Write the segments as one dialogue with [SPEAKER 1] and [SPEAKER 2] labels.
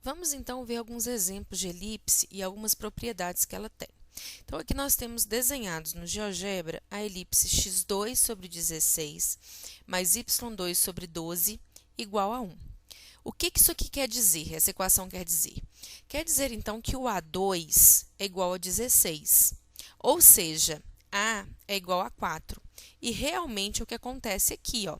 [SPEAKER 1] Vamos então ver alguns exemplos de elipse e algumas propriedades que ela tem. Então, aqui nós temos desenhados no GeoGebra a elipse x2 sobre 16 mais y2 sobre 12 igual a 1. O que isso aqui quer dizer? Essa equação quer dizer? Quer dizer, então, que o A2 é igual a 16, ou seja, A é igual a 4. E realmente o que acontece aqui, ó,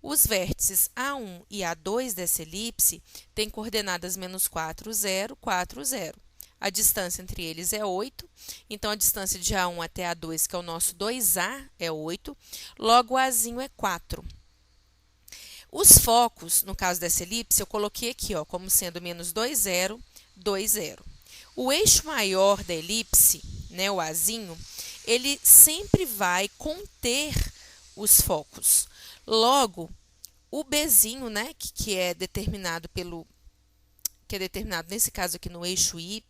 [SPEAKER 1] os vértices A1 e A2 dessa elipse têm coordenadas menos 4, 0, 4, 0. A distância entre eles é 8, então a distância de A1 até A2, que é o nosso 2A, é 8, logo o Azinho é 4. Os focos, no caso dessa elipse, eu coloquei aqui, ó, como sendo menos 2, 0, 2, 0. O eixo maior da elipse, né, o Azinho, ele sempre vai conter os focos. Logo, o Bzinho, né, que é determinado nesse caso aqui no eixo y,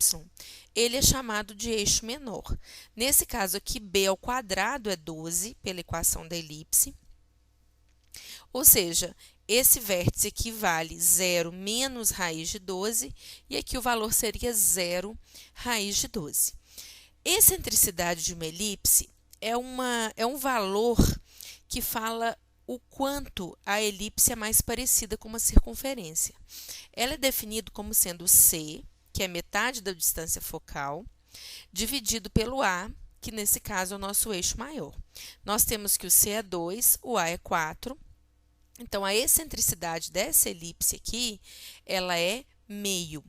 [SPEAKER 1] ele é chamado de eixo menor. Nesse caso aqui, b ao quadrado é 12, pela equação da elipse. Ou seja, esse vértice aqui vale 0 menos raiz de 12, e aqui o valor seria 0 raiz de 12. Excentricidade de uma elipse é um valor que fala o quanto a elipse é mais parecida com uma circunferência. Ela é definida como sendo c, que é metade da distância focal, dividido pelo a, que nesse caso é o nosso eixo maior. Nós temos que o c é 2, o a é 4. Então, a excentricidade dessa elipse aqui, ela é meio.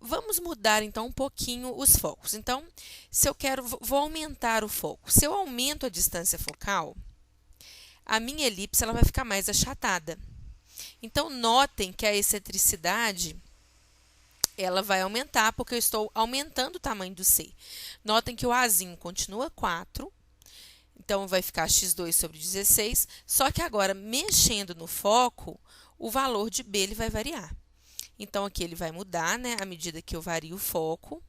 [SPEAKER 1] Vamos mudar, então, um pouquinho os focos. Então, se eu quero, vou aumentar o foco. Se eu aumento a distância focal, a minha elipse ela vai ficar mais achatada. Então, notem que a excentricidade ela vai aumentar, porque eu estou aumentando o tamanho do C. Notem que o Azinho continua 4, então vai ficar x2 sobre 16, só que agora, mexendo no foco, o valor de B ele vai variar. Então, aqui ele vai mudar, né, à medida que eu vario o foco.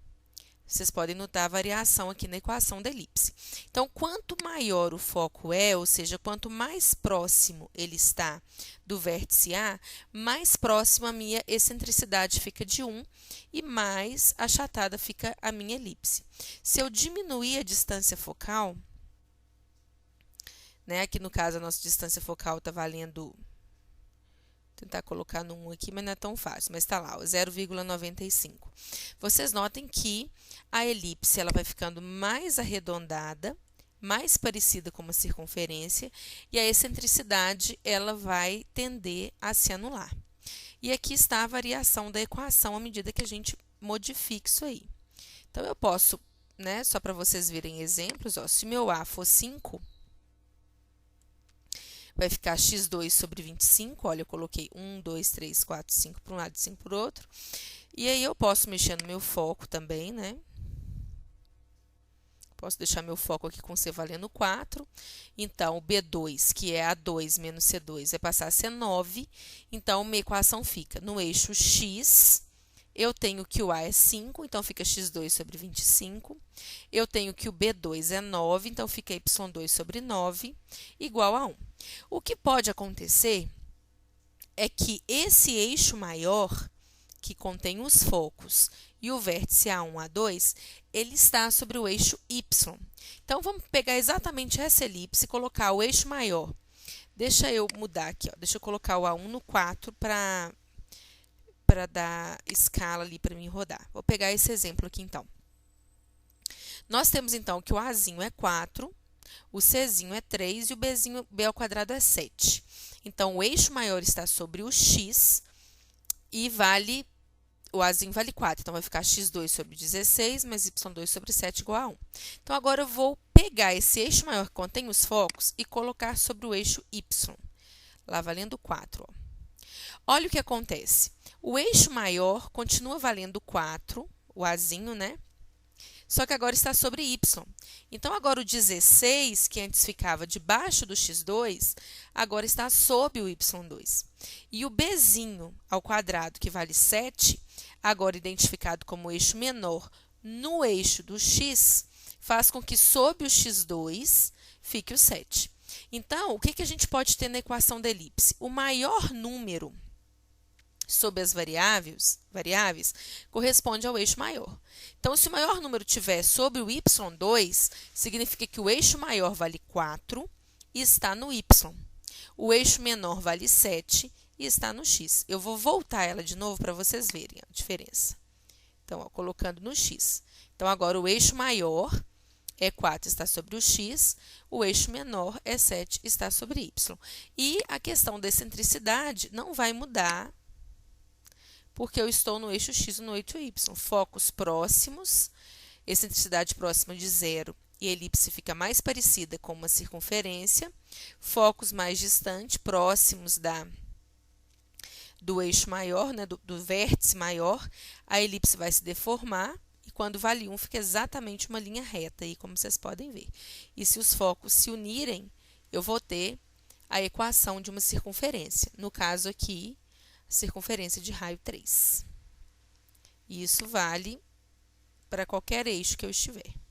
[SPEAKER 1] Vocês podem notar a variação aqui na equação da elipse. Então, quanto maior o foco é, ou seja, quanto mais próximo ele está do vértice A, mais próximo a minha excentricidade fica de 1 e mais achatada fica a minha elipse. Se eu diminuir a distância focal, né, aqui no caso a nossa distância focal está valendo, tentar colocar no 1 aqui, mas não é tão fácil, mas está lá, 0,95. Vocês notem que a elipse ela vai ficando mais arredondada, mais parecida com uma circunferência, e a excentricidade ela vai tender a se anular. E aqui está a variação da equação à medida que a gente modifica isso aí. Então, eu posso, né, só para vocês verem exemplos, ó, se meu A for 5, vai ficar x2 sobre 25, olha, eu coloquei 1, 2, 3, 4, 5 para um lado e 5 para o outro. E aí, eu posso mexer no meu foco também, né? Posso deixar meu foco aqui com C valendo 4. Então, o B2, que é A2 menos C2, vai passar a ser 9. Então, minha equação fica no eixo X, eu tenho que o A é 5, então fica x2 sobre 25. Eu tenho que o B2 é 9, então fica y2 sobre 9, igual a 1. O que pode acontecer é que esse eixo maior, que contém os focos, e o vértice A1, A2, ele está sobre o eixo Y. Então, vamos pegar exatamente essa elipse e colocar o eixo maior. Deixa eu mudar aqui, ó. Deixa eu colocar o A1 no 4 para dar escala ali para mim rodar. Vou pegar esse exemplo aqui, então. Nós temos, então, que o Azinho é 4, o Czinho é 3 e o Bzinho, B ao quadrado é 7. Então, o eixo maior está sobre o X e o Azinho vale 4. Então, vai ficar x2 sobre 16 mais y2 sobre 7 igual a 1. Então, agora eu vou pegar esse eixo maior que contém os focos e colocar sobre o eixo y, lá valendo 4. Ó. Olha o que acontece. O eixo maior continua valendo 4, o Azinho, né? Só que agora está sobre y. Então, agora o 16, que antes ficava debaixo do x2, agora está sob o y2. E o bzinho ao quadrado, que vale 7, agora identificado como eixo menor no eixo do x, faz com que sob o x2 fique o 7. Então, o que a gente pode ter na equação da elipse? O maior número sobre as variáveis corresponde ao eixo maior. Então, se o maior número estiver sobre o y2, significa que o eixo maior vale 4 e está no y. O eixo menor vale 7 e está no x. Eu vou voltar ela de novo para vocês verem a diferença. Então, ó, colocando no x. Então, agora o eixo maior é 4, está sobre o x, o eixo menor é 7, está sobre y. E a questão da excentricidade não vai mudar, porque eu estou no eixo x e no eixo y. Focos próximos, excentricidade próxima de zero, e a elipse fica mais parecida com uma circunferência. Focos mais distantes, próximos do eixo maior, né, do vértice maior, a elipse vai se deformar, e quando vale 1, fica exatamente uma linha reta, aí, como vocês podem ver. E se os focos se unirem, eu vou ter a equação de uma circunferência. No caso aqui, circunferência de raio 3. E isso vale para qualquer eixo que eu estiver.